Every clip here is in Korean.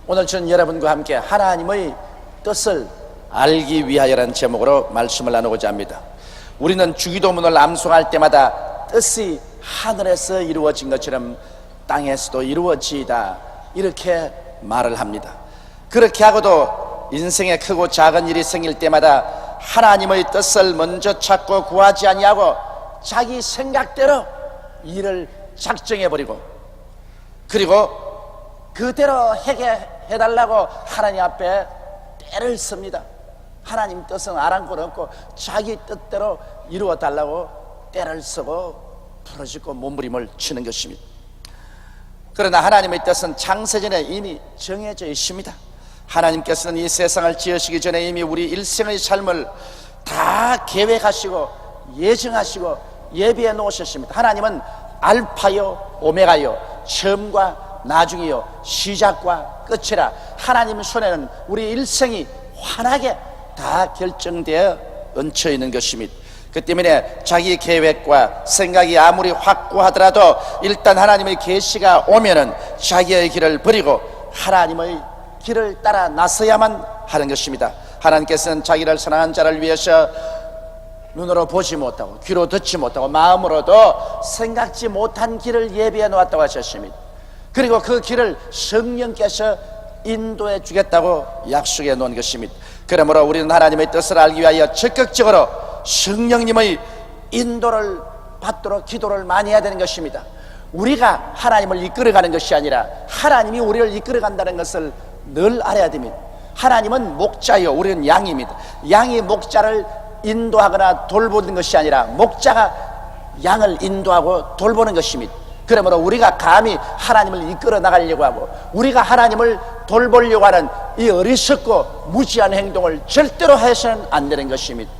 오늘 저는 여러분과 함께 하나님의 뜻을 알기 위하여라는 제목으로 말씀을 나누고자 합니다. 우리는 주기도문을 암송할 때마다 뜻이 하늘에서 이루어진 것처럼 땅에서도 이루어지이다, 이렇게 말을 합니다. 그렇게 하고도 인생에 크고 작은 일이 생길 때마다 하나님의 뜻을 먼저 찾고 구하지 아니하고 자기 생각대로 일을 작정해버리고, 그리고 그대로 해달라고 하나님 앞에 때를 씁니다. 하나님 뜻은 아랑곳 없고 자기 뜻대로 이루어달라고 때를 쓰고 부러지고 몸부림을 치는 것입니다. 그러나 하나님의 뜻은 창세전에 이미 정해져 있습니다. 하나님께서는 이 세상을 지으시기 전에 이미 우리 일생의 삶을 다 계획하시고 예정하시고 예비해 놓으셨습니다. 하나님은 알파요 오메가요, 처음과 나중이요, 시작과 끝이라 하나님 손에는 우리 일생이 환하게 다 결정되어 얹혀 있는 것입니다. 그 때문에 자기 계획과 생각이 아무리 확고하더라도 일단 하나님의 계시가 오면은 자기의 길을 버리고 하나님의 길을 따라 나서야만 하는 것입니다. 하나님께서는 자기를 사랑하는 자를 위해서 눈으로 보지 못하고 귀로 듣지 못하고 마음으로도 생각지 못한 길을 예비해 놓았다고 하셨습니다. 그리고 그 길을 성령께서 인도해 주겠다고 약속해 놓은 것입니다. 그러므로 우리는 하나님의 뜻을 알기 위하여 적극적으로 성령님의 인도를 받도록 기도를 많이 해야 되는 것입니다. 우리가 하나님을 이끌어가는 것이 아니라 하나님이 우리를 이끌어간다는 것을 늘 알아야 됩니다. 하나님은 목자요, 우리는 양입니다. 양이 목자를 인도하거나 돌보는 것이 아니라 목자가 양을 인도하고 돌보는 것입니다. 그러므로 우리가 감히 하나님을 이끌어 나가려고 하고 우리가 하나님을 돌보려고 하는 이 어리석고 무지한 행동을 절대로 해서는 안 되는 것입니다.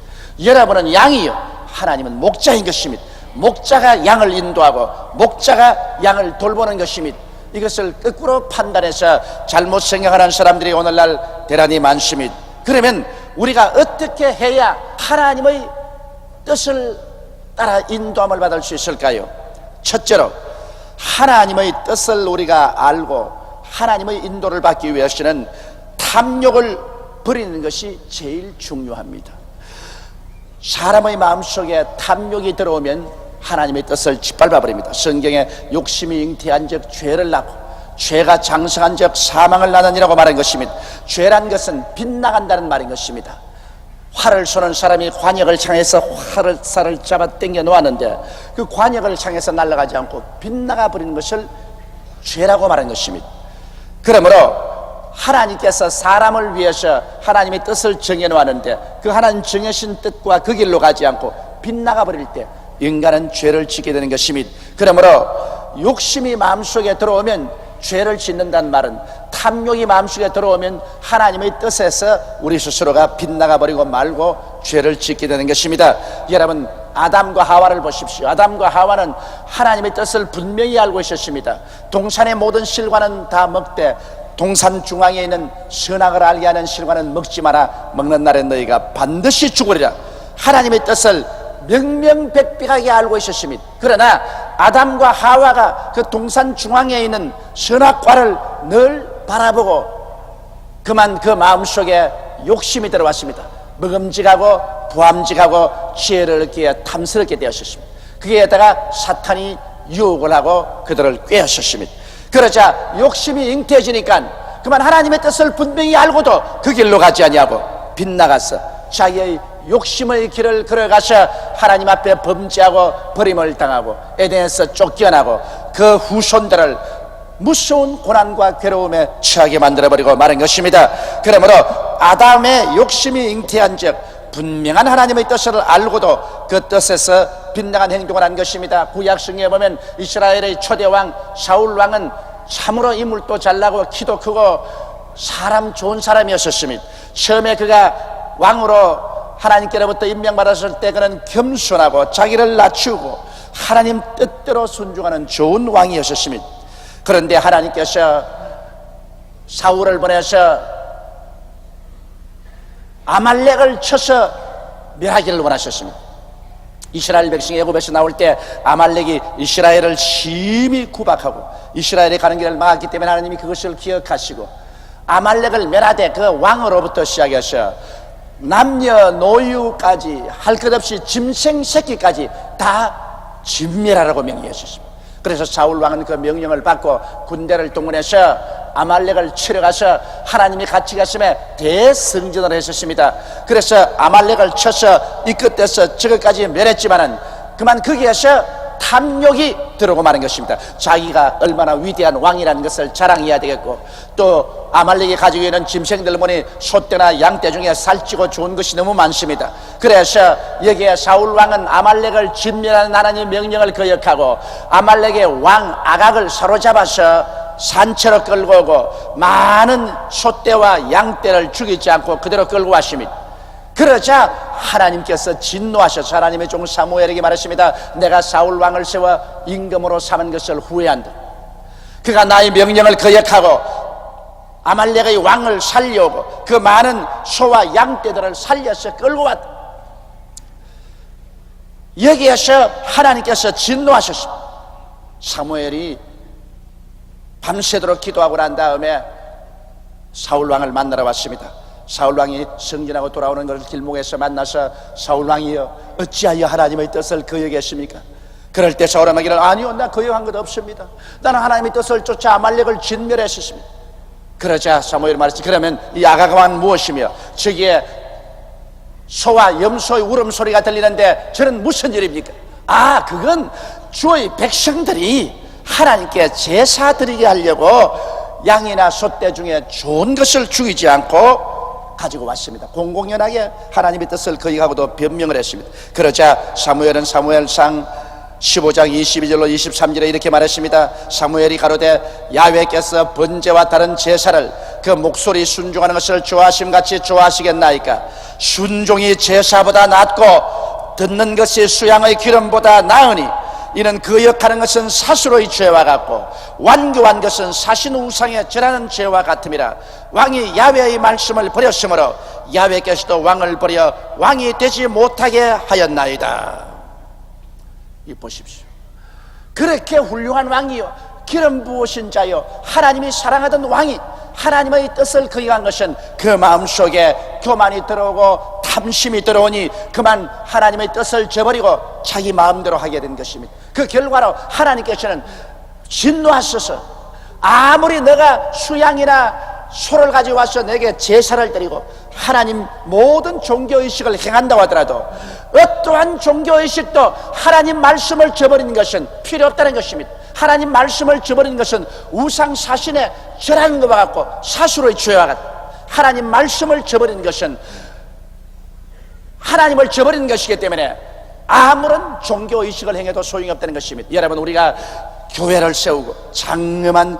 여러분은 양이요, 하나님은 목자인 것입니다. 목자가 양을 인도하고 목자가 양을 돌보는 것입니다. 이것을 거꾸로 판단해서 잘못 생각하는 사람들이 오늘날 대단히 많습니다. 그러면 우리가 어떻게 해야 하나님의 뜻을 따라 인도함을 받을 수 있을까요? 첫째로 하나님의 뜻을 우리가 알고 하나님의 인도를 받기 위해서는 탐욕을 버리는 것이 제일 중요합니다. 사람의 마음속에 탐욕이 들어오면 하나님의 뜻을 짓밟아 버립니다. 성경에 욕심이 잉태한 적 죄를 낳고 죄가 장성한 적 사망을 낳느니라고 말한 것입니다. 죄란 것은 빗나간다는 말인 것입니다. 활을 쏘는 사람이 관역을 향해서 활을 잡아 당겨 놓았는데 그 관역을 향해서 날아가지 않고 빗나가 버리는 것을 죄라고 말한 것입니다. 그러므로 하나님께서 사람을 위해서 하나님의 뜻을 정해 놓았는데 그 하나님 정하신 뜻과 그 길로 가지 않고 빗나가 버릴 때 인간은 죄를 짓게 되는 것입니다. 그러므로 욕심이 마음속에 들어오면 죄를 짓는다는 말은 탐욕이 마음속에 들어오면 하나님의 뜻에서 우리 스스로가 빗나가 버리고 말고 죄를 짓게 되는 것입니다. 여러분, 아담과 하와를 보십시오. 아담과 하와는 하나님의 뜻을 분명히 알고 있었습니다. 동산의 모든 실과는 다 먹되 동산 중앙에 있는 선악을 알게 하는 실과는 먹지 마라. 먹는 날에 너희가 반드시 죽으리라. 하나님의 뜻을 명명백백하게 알고 있었습니다. 그러나 아담과 하와가 그 동산 중앙에 있는 선악과를 늘 바라보고 그만 그 마음속에 욕심이 들어왔습니다. 먹음직하고 부함직하고 지혜를 얻기에 탐스럽게 되었습니다. 거기에다가 사탄이 유혹을 하고 그들을 꾀었습니다. 그러자 욕심이 잉태해지니까 그만 하나님의 뜻을 분명히 알고도 그 길로 가지 아니하고 빗나가서 자기의 욕심의 길을 걸어가서 하나님 앞에 범죄하고 버림을 당하고 에덴에서 쫓겨나고 그 후손들을 무서운 고난과 괴로움에 처하게 만들어버리고 마는 것입니다. 그러므로 아담의 욕심이 잉태한 즉 분명한 하나님의 뜻을 알고도 그 뜻에서 빗나간 행동을 한 것입니다. 구약성경에 보면 이스라엘의 초대왕 사울왕은 참으로 인물도 잘나고 키도 크고 사람 좋은 사람이었습니다. 처음에 그가 왕으로 하나님께로부터 임명받았을 때 그는 겸손하고 자기를 낮추고 하나님 뜻대로 순종하는 좋은 왕이었습니다. 그런데 하나님께서 사울을 보내서 아말렉을 쳐서 멸하기를 원하셨습니다. 이스라엘 백성이 애굽에서 나올 때 아말렉이 이스라엘을 심히 구박하고 이스라엘이 가는 길을 막았기 때문에 하나님이 그것을 기억하시고 아말렉을 멸하되 그 왕으로부터 시작해서 남녀노유까지 할 것 없이 짐승 새끼까지 다 진멸하라고 명령하셨습니다. 그래서 사울 왕은 그 명령을 받고 군대를 동원해서 아말렉을 치러 가서 하나님이 같이 가심에 대승전을 했었습니다. 그래서 아말렉을 쳐서 이끝에서 저것까지 멸했지만은 그만 거기에서 탐욕이 들어오고 마는 것입니다. 자기가 얼마나 위대한 왕이라는 것을 자랑해야 되겠고, 또 아말렉이 가지고 있는 짐승들 보니 소떼나 양떼 중에 살찌고 좋은 것이 너무 많습니다. 그래서 여기에 사울 왕은 아말렉을 진멸하는 하나님의 명령을 거역하고 아말렉의 왕 아각을 사로잡아서 산채로 끌고 오고 많은 소떼와 양떼를 죽이지 않고 그대로 끌고 왔습니다. 그러자 하나님께서 진노하셔서 하나님의 종 사무엘에게 말했습니다. 내가 사울 왕을 세워 임금으로 삼은 것을 후회한다. 그가 나의 명령을 거역하고 아말렉의 왕을 살려오고 그 많은 소와 양떼들을 살려서 끌고 왔다. 여기에서 하나님께서 진노하셨습니다. 사무엘이 밤새도록 기도하고 난 다음에 사울 왕을 만나러 왔습니다. 사울 왕이 승진하고 돌아오는 것을 길목에서 만나서 사울 왕이여 어찌하여 하나님의 뜻을 거역했습니까? 그럴 때 사울 왕이 아니요, 나 거역한 것 없습니다. 나는 하나님의 뜻을 쫓아 아말렉을 진멸했습니다. 그러자 사무엘이 말했지, 그러면 이 아가가만 무엇이며 저기에 소와 염소의 울음소리가 들리는데 저는 무슨 일입니까? 아, 그건 주의 백성들이 하나님께 제사 드리게 하려고 양이나 소떼 중에 좋은 것을 죽이지 않고 가지고 왔습니다. 공공연하게 하나님의 뜻을 거역하고도 변명을 했습니다. 그러자 사무엘은 사무엘상 15장 22절로 23절에 이렇게 말했습니다. 사무엘이 가로되 야훼께서 번제와 다른 제사를 그 목소리 순종하는 것을 좋아하심같이 좋아하시겠나이까? 순종이 제사보다 낫고 듣는 것이 수양의 기름보다 나으니 이는 거역하는 것은 사수로의 죄와 같고 완교한 것은 사신 우상에 절하는 죄와 같음이라. 왕이 야훼의 말씀을 버렸으므로 야훼께서도 왕을 버려 왕이 되지 못하게 하였나이다. 이 보십시오. 그렇게 훌륭한 왕이요, 기름 부으신 자요, 하나님이 사랑하던 왕이 하나님의 뜻을 거역한 것은 그 마음속에 교만이 들어오고 탐심이 들어오니 그만 하나님의 뜻을 저버리고 자기 마음대로 하게 된 것입니다. 그 결과로 하나님께서는 진노하셔서 아무리 너가 수양이나 소를 가지고 와서 내게 제사를 드리고 하나님 모든 종교의식을 행한다고 하더라도 어떠한 종교의식도 하나님 말씀을 저버리는 것은 필요 없다는 것입니다. 하나님 말씀을 저버리는 것은 우상 사신에 절하는 것과 같고 사수로의 죄와 같다. 하나님 말씀을 저버리는 것은 하나님을 저버리는 것이기 때문에 아무런 종교의식을 행해도 소용이 없다는 것입니다. 여러분, 우리가 교회를 세우고 장엄한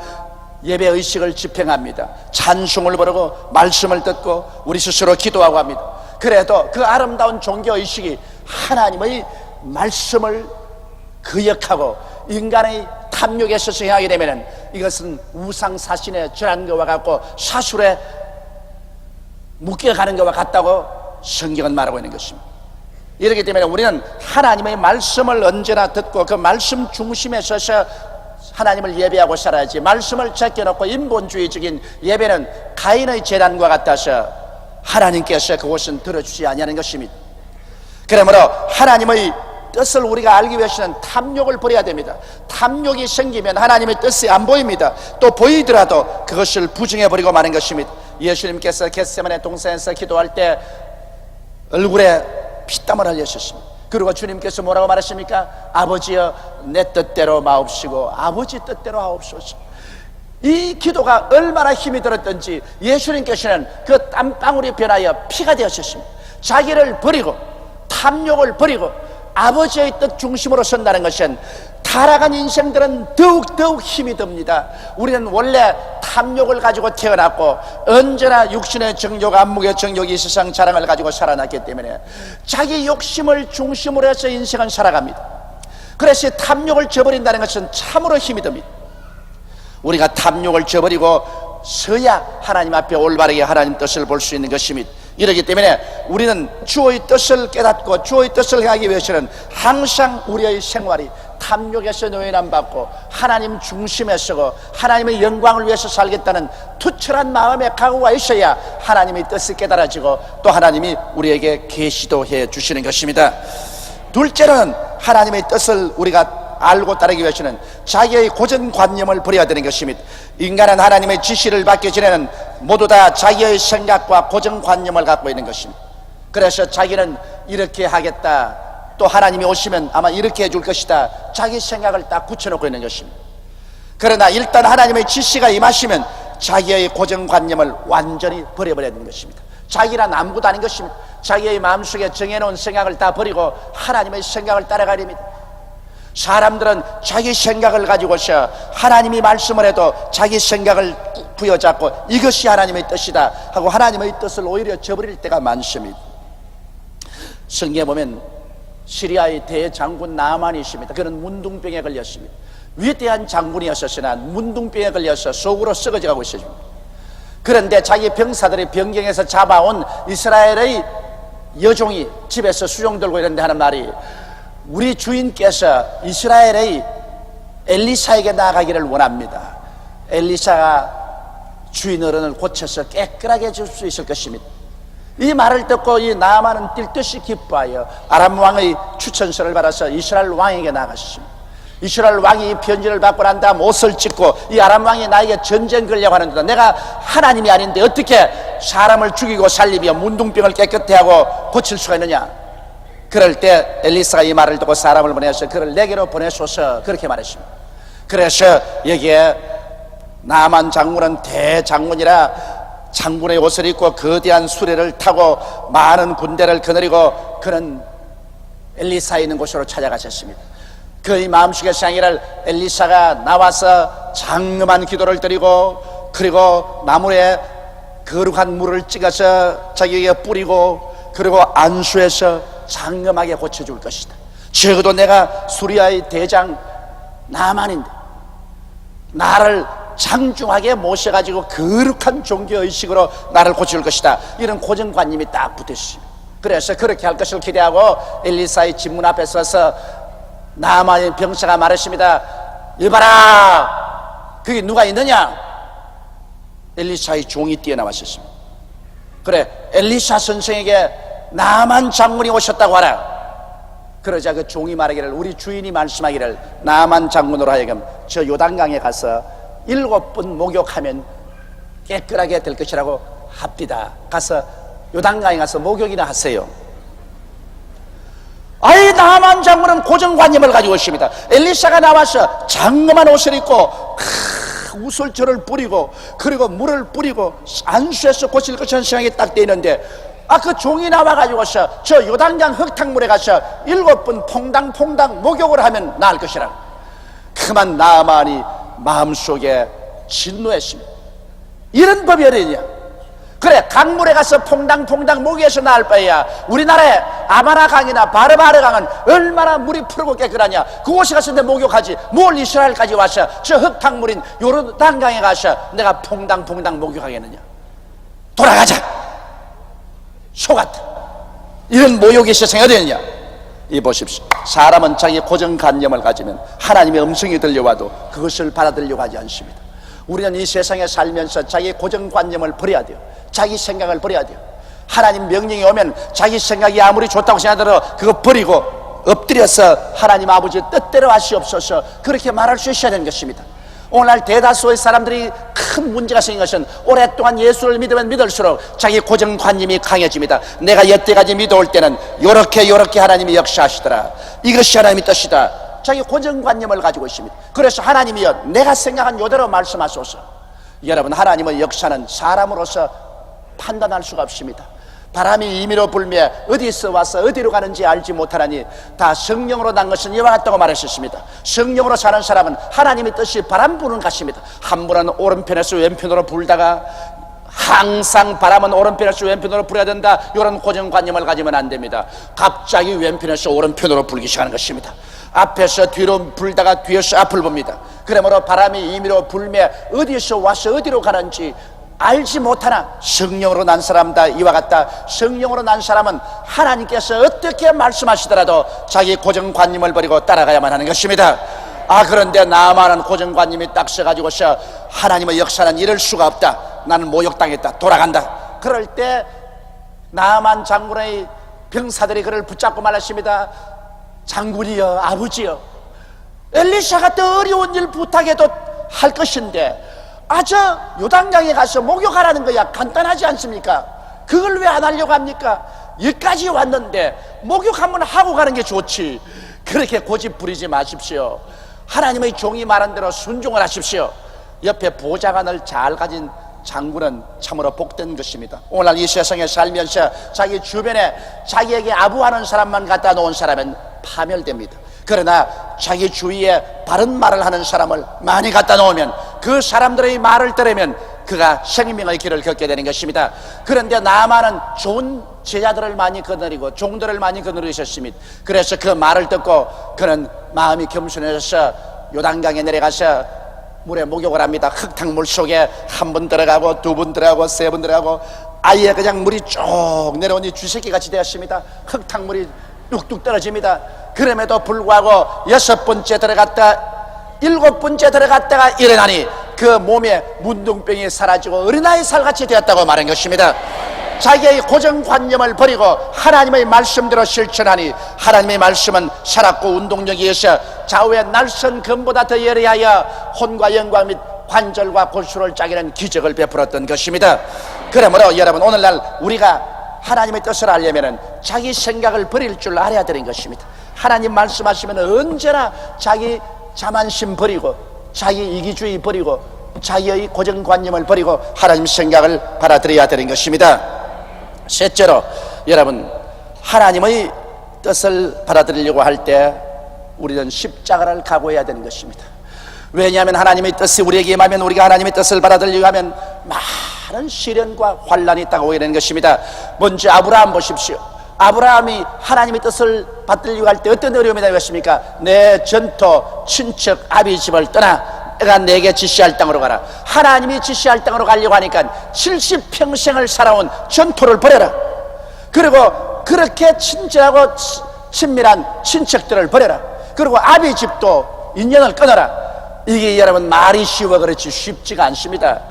예배의식을 집행합니다. 찬송을 부르고 말씀을 듣고 우리 스스로 기도하고 합니다. 그래도 그 아름다운 종교의식이 하나님의 말씀을 거역하고 인간의 탐욕에 있어서 행하게 되면 이것은 우상사신에 절한 것과 같고 사술에 묶여가는 것과 같다고 성경은 말하고 있는 것입니다. 이렇기 때문에 우리는 하나님의 말씀을 언제나 듣고 그 말씀 중심에 서서 하나님을 예배하고 살아야지, 말씀을 제껴놓고 인본주의적인 예배는 가인의 재단과 같아서 하나님께서 그것은 들어주지 아니하는 것입니다. 그러므로 하나님의 뜻을 우리가 알기 위해서는 탐욕을 버려야 됩니다. 탐욕이 생기면 하나님의 뜻이 안 보입니다. 또 보이더라도 그것을 부정해버리고 마는 것입니다. 예수님께서 겟세마네 동산에서 기도할 때 얼굴에 피땀을 흘리셨습니다. 그리고 주님께서 뭐라고 말하십니까? 아버지여, 내 뜻대로 마옵시고 아버지 뜻대로 하옵소서. 이 기도가 얼마나 힘이 들었던지 예수님께서는 그 땀방울이 변하여 피가 되었습니다. 자기를 버리고 탐욕을 버리고 아버지의 뜻 중심으로 선다는 것은 타락한 인생들은 더욱 힘이 듭니다. 우리는 원래 탐욕을 가지고 태어났고 언제나 육신의 정욕, 안목의 정욕이 세상 자랑을 가지고 살아났기 때문에 자기 욕심을 중심으로 해서 인생은 살아갑니다. 그래서 탐욕을 저버린다는 것은 참으로 힘이 듭니다. 우리가 탐욕을 저버리고 서야 하나님 앞에 올바르게 하나님 뜻을 볼 수 있는 것입니다. 이렇기 때문에 우리는 주의 뜻을 깨닫고 주의 뜻을 행하기 위해서는 항상 우리의 생활이 탐욕에서 노예남받고 하나님 중심에 서고 하나님의 영광을 위해서 살겠다는 투철한 마음의 각오가 있어야 하나님의 뜻이 깨달아지고 또 하나님이 우리에게 계시도 해 주시는 것입니다. 둘째는 하나님의 뜻을 우리가 알고 따르기 위해서는 자기의 고정관념을 버려야 되는 것입니다. 인간은 하나님의 지시를 받기 전에는 모두 다 자기의 생각과 고정관념을 갖고 있는 것입니다. 그래서 자기는 이렇게 하겠다, 또 하나님이 오시면 아마 이렇게 해줄 것이다, 자기 생각을 딱 굳혀놓고 있는 것입니다. 그러나 일단 하나님의 지시가 임하시면 자기의 고정관념을 완전히 버려버려야 되는 것입니다. 자기란 아무것도 아닌 것입니다. 자기의 마음속에 정해놓은 생각을 다 버리고 하나님의 생각을 따라가야 됩니다. 사람들은 자기 생각을 가지고서 하나님이 말씀을 해도 자기 생각을 부여잡고 이것이 하나님의 뜻이다 하고 하나님의 뜻을 오히려 저버릴 때가 많습니다. 성경에 보면 시리아의 대장군 나만이 있습니다. 그는 문둥병에 걸렸습니다. 위대한 장군이었으나 문둥병에 걸려서 속으로 썩어져가고 있습니다. 그런데 자기 병사들이 변경해서 잡아온 이스라엘의 여종이 집에서 수종 들고 있는데 하는 말이, 우리 주인께서 이스라엘의 엘리사에게 나아가기를 원합니다. 엘리사가 주인 어른을 고쳐서 깨끗하게 해줄 수 있을 것입니다. 이 말을 듣고 이 나아만은 뛸 듯이 기뻐하여 아람 왕의 추천서를 받아서 이스라엘 왕에게 나아갔습니다. 이스라엘 왕이 이 편지를 받고 난 다음 옷을 찢고, 이 아람 왕이 나에게 전쟁 걸려고 하는데 내가 하나님이 아닌데 어떻게 사람을 죽이고 살리며 문둥병을 깨끗해 하고 고칠 수가 있느냐. 그럴 때 엘리사가 이 말을 듣고 사람을 보내서 그를 내게로 보내소서 그렇게 말했습니다. 그래서 여기에 나만 장군은 대장군이라 장군의 옷을 입고 거대한 수레를 타고 많은 군대를 거느리고 그는 엘리사 있는 곳으로 찾아가셨습니다. 그의 마음속의 생각을 엘리사가 나와서 장엄한 기도를 드리고, 그리고 나무에 거룩한 물을 찍어서 자기에게 뿌리고, 그리고 안수해서 장엄하게 고쳐줄 것이다. 적어도 내가 수리아의 대장 나만인데 나를 장중하게 모셔가지고 거룩한 종교의식으로 나를 고칠 것이다, 이런 고정관념이 딱 붙었습니다. 그래서 그렇게 할 것을 기대하고 엘리사의 집문 앞에 서서 나만의 병사가 말했습니다. 이봐라, 거기 누가 있느냐? 엘리사의 종이 뛰어나왔었습니다. 그래, 엘리사 선생에게 나만 장군이 오셨다고 하라. 그러자 그 종이 말하기를, 우리 주인이 말씀하기를 나만 장군으로 하여금 저 요단강에 가서 7번 목욕하면 깨끗하게 될 것이라고 합디다. 가서 요단강에 가서 목욕이나 하세요. 아이, 나만 장군은 고정관념을 가지고 있습니다. 엘리사가 나와서 장엄한 옷을 입고 우슬초를 뿌리고 그리고 물을 뿌리고 안수해서 고칠 것이라는 생각이 딱 돼 있는데, 그 종이 나와가지고서 저 요단강 흙탕물에 가서 7번 퐁당퐁당 목욕을 하면 나을 것이라. 그만 나만이 마음속에 진노했습니다. 이런 법이 어디냐? 그래, 강물에 가서 퐁당퐁당 목욕해서 나을 바에야 우리나라의 아마나 강이나 바르바르 강은 얼마나 물이 푸르고 깨끗하냐. 그곳에 가서 내 목욕하지 뭘 이스라엘까지 와서 저 흙탕물인 요르단강에 가서 내가 퐁당퐁당 목욕하겠느냐. 돌아가자, 속았다. 이런 모욕이 세상에 어디 있느냐. 이 보십시오. 사람은 자기 고정관념을 가지면 하나님의 음성이 들려와도 그것을 받아들이려고 하지 않습니다. 우리는 이 세상에 살면서 자기 고정관념을 버려야 돼요. 자기 생각을 버려야 돼요. 하나님 명령이 오면 자기 생각이 아무리 좋다고 생각하더라도 그거 버리고 엎드려서 하나님 아버지 뜻대로 하시옵소서 그렇게 말할 수 있어야 되는 것입니다. 오늘날 대다수의 사람들이 큰 문제가 생긴 것은 오랫동안 예수를 믿으면 믿을수록 자기 고정관념이 강해집니다. 내가 여태까지 믿어올 때는 요렇게 하나님이 역사하시더라, 이것이 하나님의 뜻이다, 자기 고정관념을 가지고 있습니다. 그래서 하나님이여 내가 생각한 요대로 말씀하소서. 여러분, 하나님의 역사는 사람으로서 판단할 수가 없습니다. 바람이 임의로 불며 어디서 와서 어디로 가는지 알지 못하나니 다 성령으로 난 것은 이와 같다고 말하셨습니다. 성령으로 사는 사람은 하나님의 뜻이 바람 부는 것입니다. 한 분은 오른편에서 왼편으로 불다가 항상 바람은 오른편에서 왼편으로 불어야 된다, 이런 고정관념을 가지면 안 됩니다. 갑자기 왼편에서 오른편으로 불기 시작하는 것입니다. 앞에서 뒤로 불다가 뒤에서 앞을 봅니다. 그러므로 바람이 임의로 불며 어디서 와서 어디로 가는지 알지 못하나 성령으로 난 사람다. 이와 같다. 성령으로 난 사람은 하나님께서 어떻게 말씀하시더라도 자기 고정관념을 버리고 따라가야만 하는 것입니다. 그런데 나만은 고정관념이 딱 서가지고서 하나님의 역사는 이럴 수가 없다. 나는 모욕당했다. 돌아간다. 그럴 때 나만 장군의 병사들이 그를 붙잡고 말했습니다. 장군이여, 아버지여, 엘리샤가 더 어려운 일 부탁해도 할 것인데 저 요단강에 가서 목욕하라는 거야. 간단하지 않습니까? 그걸 왜 안 하려고 합니까? 여기까지 왔는데 목욕 한번 하고 가는 게 좋지. 그렇게 고집 부리지 마십시오. 하나님의 종이 말한 대로 순종을 하십시오. 옆에 보좌관을 잘 가진 장군은 참으로 복된 것입니다. 오늘날 이 세상에 살면서 자기 주변에 자기에게 아부하는 사람만 갖다 놓은 사람은 파멸됩니다. 그러나 자기 주위에 바른 말을 하는 사람을 많이 갖다 놓으면, 그 사람들의 말을 들으면 그가 생명의 길을 걷게 되는 것입니다. 그런데 나만은 좋은 제자들을 많이 거느리고 종들을 많이 거느리셨습니다. 그래서 그 말을 듣고 그는 마음이 겸손해져서 요단강에 내려가서 물에 목욕을 합니다. 흙탕물 속에 한 번 들어가고 두 번 들어가고 세 번 들어가고 아예 그냥 물이 쭉 내려오니 쥐새끼같이 되었습니다. 흙탕물이 뚝뚝 떨어집니다. 그럼에도 불구하고 6번째 들어갔다 7번째 들어갔다가 일어나니 그 몸에 문둥병이 사라지고 어린아이 살같이 되었다고 말한 것입니다. 자기의 고정관념을 버리고 하나님의 말씀대로 실천하니 하나님의 말씀은 살았고 운동력이 있어 좌우의 날선 금보다 더 예리하여 혼과 영광 및 관절과 골수를 짜기는 기적을 베풀었던 것입니다. 그러므로 여러분, 오늘날 우리가 하나님의 뜻을 알려면 자기 생각을 버릴 줄 알아야 되는 것입니다. 하나님 말씀하시면 언제나 자기 자만심 버리고 자기 이기주의 버리고 자기의 고정관념을 버리고 하나님 생각을 받아들여야 되는 것입니다. 셋째로, 여러분, 하나님의 뜻을 받아들이려고 할 때 우리는 십자가를 각오해야 되는 것입니다. 왜냐하면 하나님의 뜻이 우리에게 임하면 우리가 하나님의 뜻을 받아들이려고 하면 많은 시련과 환난이 다가오게 되는 것입니다. 먼저 아브라함 보십시오. 아브라함이 하나님의 뜻을 받들려고 할 때 어떤 어려움이 되었습니까? 내 전토 친척 아비 집을 떠나 내가 내게 지시할 땅으로 가라. 하나님이 지시할 땅으로 가려고 하니까 70평생을 살아온 전토를 버려라. 그리고 그렇게 친절하고 친밀한 친척들을 버려라. 그리고 아비 집도 인연을 끊어라. 이게 여러분 말이 쉬워 그렇지 쉽지가 않습니다.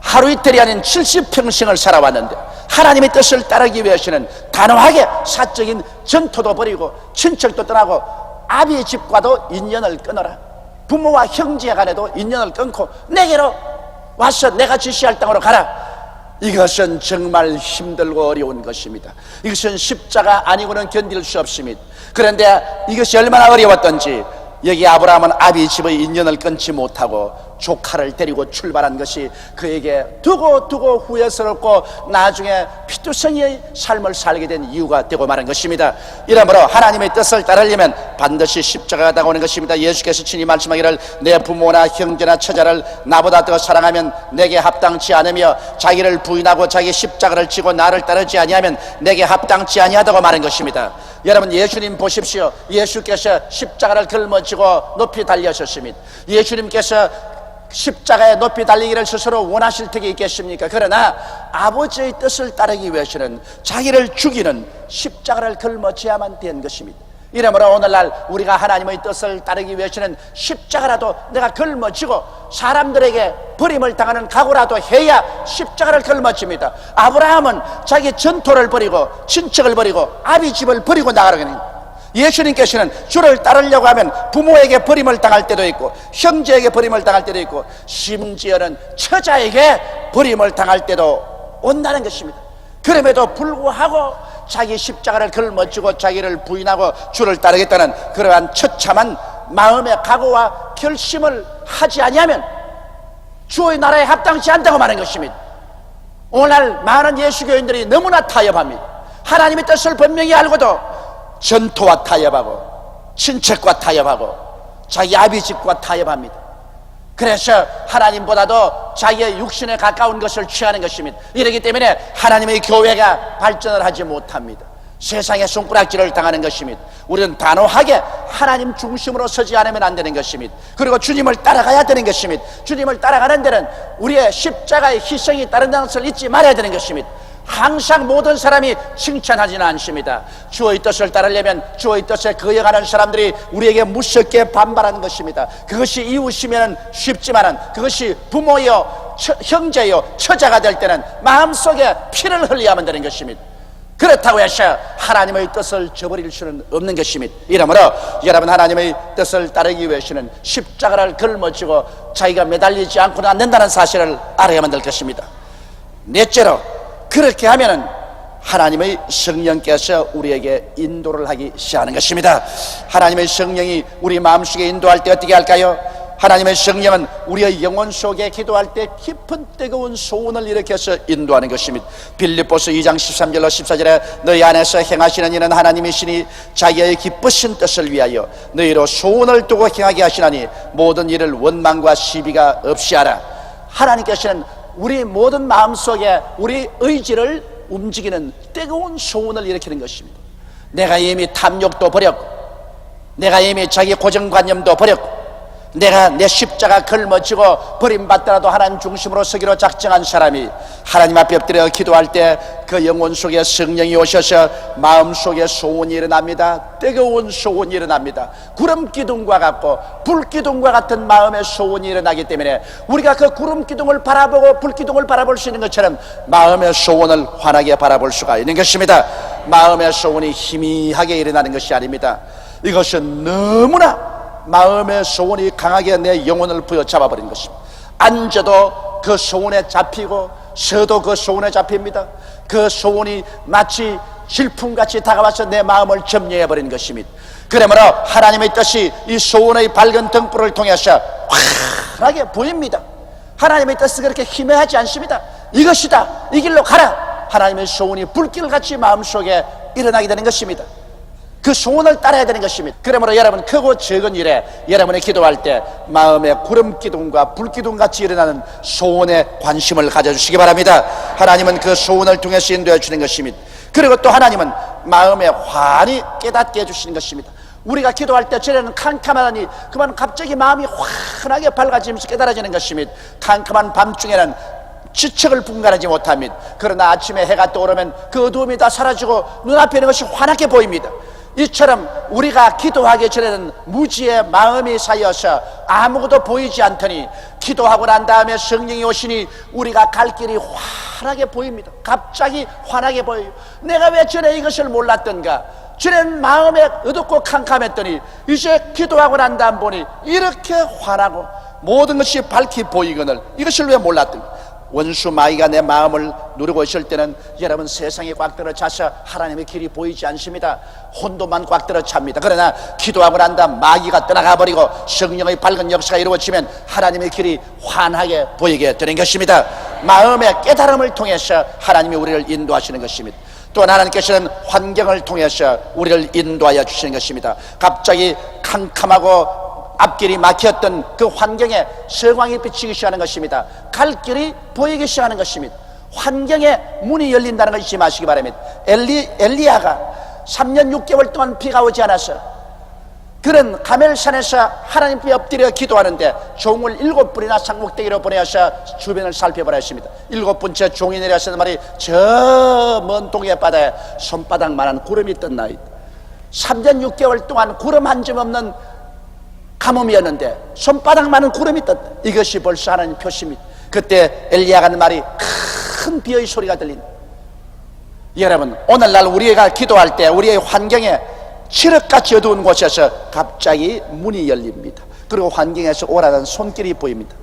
하루 이틀이 아닌 70평생을 살아왔는데 하나님의 뜻을 따르기 위해서는 단호하게 사적인 전토도 버리고 친척도 떠나고 아비의 집과도 인연을 끊어라. 부모와 형제 간에도 인연을 끊고 내게로 와서 내가 지시할 땅으로 가라. 이것은 정말 힘들고 어려운 것입니다. 이것은 십자가 아니고는 견딜 수 없습니다. 그런데 이것이 얼마나 어려웠던지 여기 아브라함은 아비 집의 인연을 끊지 못하고 조카를 데리고 출발한 것이 그에게 두고 후회스럽고 나중에 피투성이의 삶을 살게 된 이유가 되고 말한 것입니다. 이러므로 하나님의 뜻을 따르려면 반드시 십자가가 다가오는 것입니다. 예수께서 친히 말씀하기를 내 부모나 형제나 처자를 나보다 더 사랑하면 내게 합당치 않으며 자기를 부인하고 자기 십자가를 지고 나를 따르지 아니하면 내게 합당치 아니하다고 말한 것입니다. 여러분, 예수님 보십시오. 예수께서 십자가를 걸머지고 높이 달려셨습니다. 예수님께서 십자가에 높이 달리기를 스스로 원하실 터이 있겠습니까? 그러나 아버지의 뜻을 따르기 위해서는 자기를 죽이는 십자가를 걸머지야만 된 것입니다. 이러므로 오늘날 우리가 하나님의 뜻을 따르기 위해서는 십자가라도 내가 걸머지고 사람들에게 버림을 당하는 각오라도 해야 십자가를 걸머집니다. 아브라함은 자기 전토를 버리고 친척을 버리고 아비 집을 버리고 나가는, 예수님께서는 주를 따르려고 하면 부모에게 버림을 당할 때도 있고 형제에게 버림을 당할 때도 있고 심지어는 처자에게 버림을 당할 때도 온다는 것입니다. 그럼에도 불구하고 자기 십자가를 걸머쥐고 자기를 부인하고 주를 따르겠다는 그러한 처참한 마음의 각오와 결심을 하지 아니하면 주의 나라에 합당치 않다고 말하는 것입니다. 오늘날 많은 예수교인들이 너무나 타협합니다. 하나님의 뜻을 분명히 알고도 전토와 타협하고 친척과 타협하고 자기 아비 집과 타협합니다. 그래서 하나님보다도 자기의 육신에 가까운 것을 취하는 것입니다. 이렇기 때문에 하나님의 교회가 발전을 하지 못합니다. 세상의 손가락질을 당하는 것입니다. 우리는 단호하게 하나님 중심으로 서지 않으면 안 되는 것입니다. 그리고 주님을 따라가야 되는 것입니다. 주님을 따라가는 데는 우리의 십자가의 희생이 따른다는 것을 잊지 말아야 되는 것입니다. 항상 모든 사람이 칭찬하지는 않습니다. 주의 뜻을 따르려면 주의 뜻에 거역하는 사람들이 우리에게 무섭게 반발하는 것입니다. 그것이 이웃이면 쉽지만은 그것이 부모요, 형제요, 처자가 될 때는 마음속에 피를 흘려야만 되는 것입니다. 그렇다고 해서 하나님의 뜻을 저버릴 수는 없는 것입니다. 이러므로 여러분, 하나님의 뜻을 따르기 위해서는 십자가를 걸머쥐고 자기가 매달리지 않고는 안 된다는 사실을 알아야만 될 것입니다. 넷째로, 그렇게 하면은 하나님의 성령께서 우리에게 인도를 하기 시작하는 것입니다. 하나님의 성령이 우리 마음속에 인도할 때 어떻게 할까요? 하나님의 성령은 우리의 영혼 속에 기도할 때 깊은 뜨거운 소원을 일으켜서 인도하는 것입니다. 빌립보서 2장 13절로 14절에 너희 안에서 행하시는 이는 하나님이시니 자기의 기쁘신 뜻을 위하여 너희로 소원을 두고 행하게 하시나니 모든 일을 원망과 시비가 없이 하라. 하나님께서는 우리 모든 마음속에 우리 의지를 움직이는 뜨거운 소원을 일으키는 것입니다. 내가 이미 탐욕도 버렸고, 내가 이미 자기 고정관념도 버렸고, 내가 내 십자가 걸머쥐고 버림받더라도 하나님 중심으로 서기로 작정한 사람이 하나님 앞에 엎드려 기도할 때 그 영혼 속에 성령이 오셔서 마음속에 소원이 일어납니다. 뜨거운 소원이 일어납니다. 구름 기둥과 같고 불 기둥과 같은 마음의 소원이 일어나기 때문에 우리가 그 구름 기둥을 바라보고 불 기둥을 바라볼 수 있는 것처럼 마음의 소원을 환하게 바라볼 수가 있는 것입니다. 마음의 소원이 희미하게 일어나는 것이 아닙니다. 이것은 너무나 마음의 소원이 강하게 내 영혼을 부여잡아 버린 것입니다. 앉아도 그 소원에 잡히고 서도 그 소원에 잡힙니다. 그 소원이 마치 질풍같이 다가와서 내 마음을 점령해 버린 것입니다. 그러므로 하나님의 뜻이 이 소원의 밝은 등불을 통해서 환하게 보입니다. 하나님의 뜻은 그렇게 희미하지 않습니다. 이것이다, 이 길로 가라. 하나님의 소원이 불길같이 마음속에 일어나게 되는 것입니다. 그 소원을 따라야 되는 것입니다. 그러므로 여러분, 크고 적은 일에 여러분이 기도할 때 마음의 구름 기둥과 불 기둥같이 일어나는 소원에 관심을 가져주시기 바랍니다. 하나님은 그 소원을 통해서 인도해 주는 것입니다. 그리고 또 하나님은 마음에 환히 깨닫게 해주시는 것입니다. 우리가 기도할 때 전에는 캄캄하더니 그만 갑자기 마음이 환하게 밝아지면서 깨달아지는 것입니다. 캄캄한 밤중에는 지척을 분간하지 못합니다. 그러나 아침에 해가 떠오르면 그 어두움이 다 사라지고 눈앞에 있는 것이 환하게 보입니다. 이처럼 우리가 기도하기 전에는 무지의 마음이 쌓여서 아무것도 보이지 않더니 기도하고 난 다음에 성령이 오시니 우리가 갈 길이 환하게 보입니다. 갑자기 환하게 보여요. 내가 왜 전에 이것을 몰랐던가? 전에는 마음에 어둡고 캄캄했더니 이제 기도하고 난 다음 보니 이렇게 환하고 모든 것이 밝게 보이거늘 이것을 왜 몰랐던가? 원수 마귀가 내 마음을 누르고 있을 때는 여러분, 세상이 꽉 들어차서 하나님의 길이 보이지 않습니다. 혼돈만 꽉 들어찹니다. 그러나 기도하고 난 다음 마귀가 떠나가 버리고 성령의 밝은 역사가 이루어지면 하나님의 길이 환하게 보이게 되는 것입니다. 마음의 깨달음을 통해서 하나님이 우리를 인도하시는 것입니다. 또한 하나님께서는 환경을 통해서 우리를 인도하여 주시는 것입니다. 갑자기 캄캄하고 앞길이 막혔던 그 환경에 성광이 비치기 시작하는 것입니다. 갈 길이 보이기 시작하는 것입니다. 환경에 문이 열린다는 걸 잊지 마시기 바랍니다. 엘리야가 3년 6개월 동안 비가 오지 않았어요. 그는 가멜산에서 하나님께 엎드려 기도하는데 종을 7분이나 상목대기로 보내어서 주변을 살펴보라 했습니다. 7번째 종이 내려서 말이 저 먼 동해 바다에 손바닥만한 구름이 떴나이다. 3년 6개월 동안 구름 한 점 없는 가뭄이었는데 손바닥만한 구름이 떴다. 이것이 벌써 하나님 표시입니다. 그때 엘리야가 하는 말이 큰 비의 소리가 들린다. 여러분, 오늘날 우리가 기도할 때 우리의 환경에 칠흑같이 어두운 곳에서 갑자기 문이 열립니다. 그리고 환경에서 오라는 손길이 보입니다.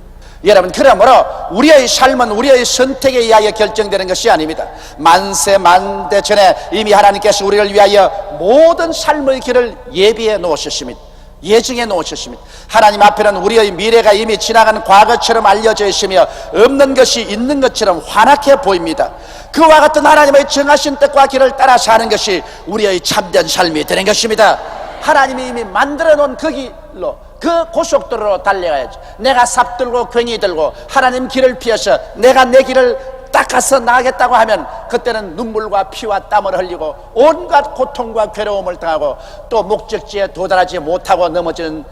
여러분, 그러므로 우리의 삶은 우리의 선택에 의하여 결정되는 것이 아닙니다. 만세 만대 전에 이미 하나님께서 우리를 위하여 모든 삶의 길을 예비해 놓으셨습니다. 예정해 놓으셨습니다. 하나님 앞에는 우리의 미래가 이미 지나간 과거처럼 알려져 있으며 없는 것이 있는 것처럼 환하게 보입니다. 그와 같은 하나님의 정하신 뜻과 길을 따라 사는 것이 우리의 참된 삶이 되는 것입니다. 하나님이 이미 만들어 놓은 그 길로, 그 고속도로로 달려가야지. 내가 삽 들고 괜히 들고 하나님 길을 피해서 내가 내 길을 닦아서 나가겠다고 하면 그때는 눈물과 피와 땀을 흘리고 온갖 고통과 괴로움을 당하고 또 목적지에 도달하지 못하고 넘어지는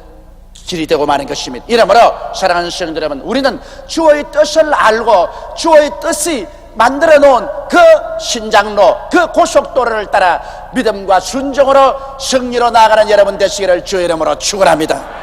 길이 되고 마는 것입니다. 이러므로 사랑하는 성도 여러분, 우리는 주의 뜻을 알고 주의 뜻이 만들어 놓은 그 신장로, 그 고속도로를 따라 믿음과 순종으로 승리로 나아가는 여러분 되시기를 주의 이름으로 축원합니다.